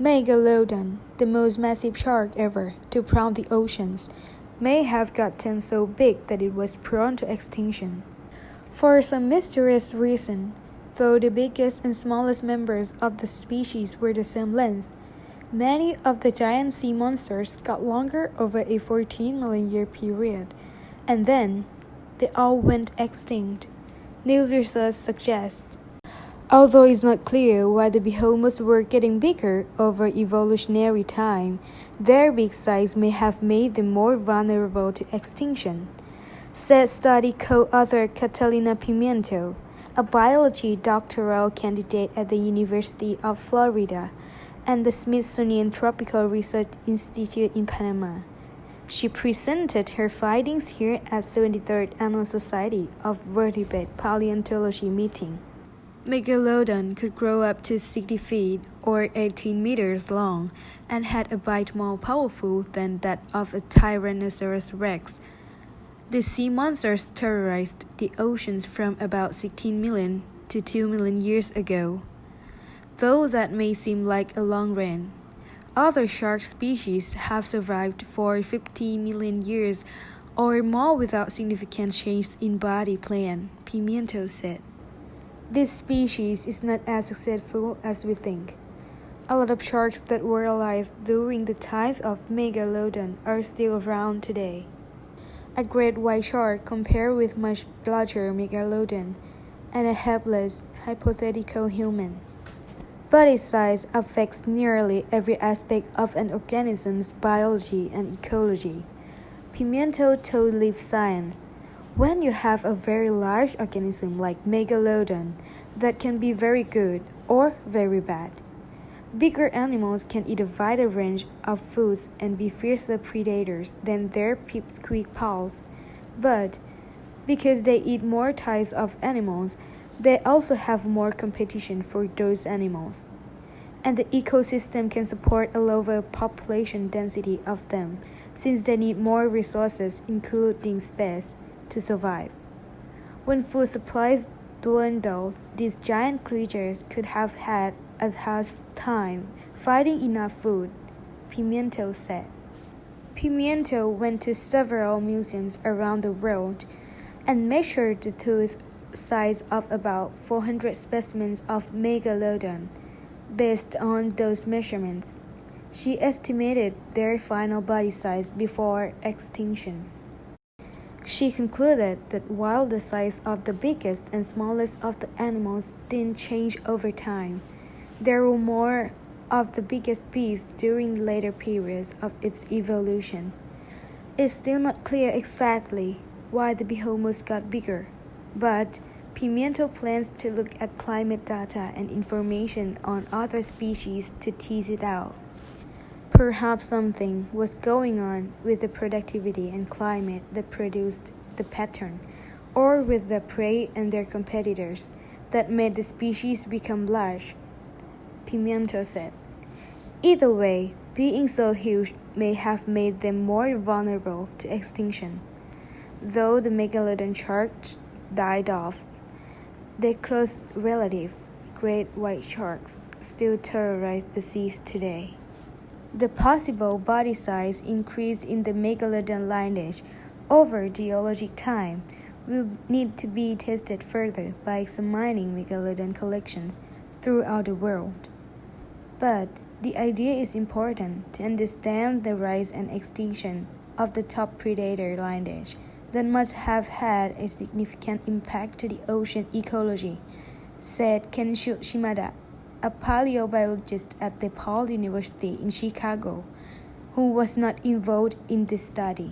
Megalodon, the most massive shark ever to prowd the oceans, may have gotten so big that it was prone to extinction. For some mysterious reason, though the biggest and smallest members of the species were the same length, many of the giant sea monsters got longer over a 14 million year period, and then they all went extinct, new research suggests. Although it's not clear why the behemoths were getting bigger over evolutionary time, their big size may have made them more vulnerable to extinction, said study co-author Catalina Pimiento, a biology doctoral candidate at the University of Florida and the Smithsonian Tropical Research Institute in Panama. She presented her findings here at 73rd Annual Society of Vertebrate Paleontology meeting. Megalodon could grow up to 60 feet or 18 meters long and had a bite more powerful than that of a Tyrannosaurus rex. The sea monsters terrorized the oceans from about 16 million to 2 million years ago. Though that may seem like a long reign, other shark species have survived for 50 million years or more without significant change in body plan, Pimiento said. This species is not as successful as we think. A lot of sharks that were alive during the time of Megalodon are still around today. A great white shark compared with much larger Megalodon, and a helpless, hypothetical human. Body size affects nearly every aspect of an organism's biology and ecology. Pimiento told Live Science, when you have a very large organism like Megalodon, that can be very good or very bad. Bigger animals can eat a wider range of foods and be fiercer predators than their pipsqueak pals, but because they eat more types of animals, they also have more competition for those animals. And the ecosystem can support a lower population density of them, since they need more resources, including space, to survive. When food supplies dwindled, these giant creatures could have had a hard time finding enough food, Pimiento said. Pimiento went to several museums around the world and measured the tooth size of about 400 specimens of Megalodon. Based on those measurements, she estimated their final body size before extinction. She concluded that while the size of the biggest and smallest of the animals didn't change over time, there were more of the biggest beasts during later periods of its evolution. It's still not clear exactly why the behemoths got bigger, but Pimiento plans to look at climate data and information on other species to tease it out. Perhaps something was going on with the productivity and climate that produced the pattern, or with the prey and their competitors that made the species become large, Pimiento said. Either way, being so huge may have made them more vulnerable to extinction. Though the Megalodon sharks died off, their close relative, great white sharks, still terrorize the seas today. The possible body size increase in the Megalodon lineage over geologic time will need to be tested further by examining Megalodon collections throughout the world. But the idea is important to understand the rise and extinction of the top predator lineage that must have had a significant impact to the ocean ecology, said Kenshu Shimada, a paleobiologist at DePaul University in Chicago, who was not involved in this study.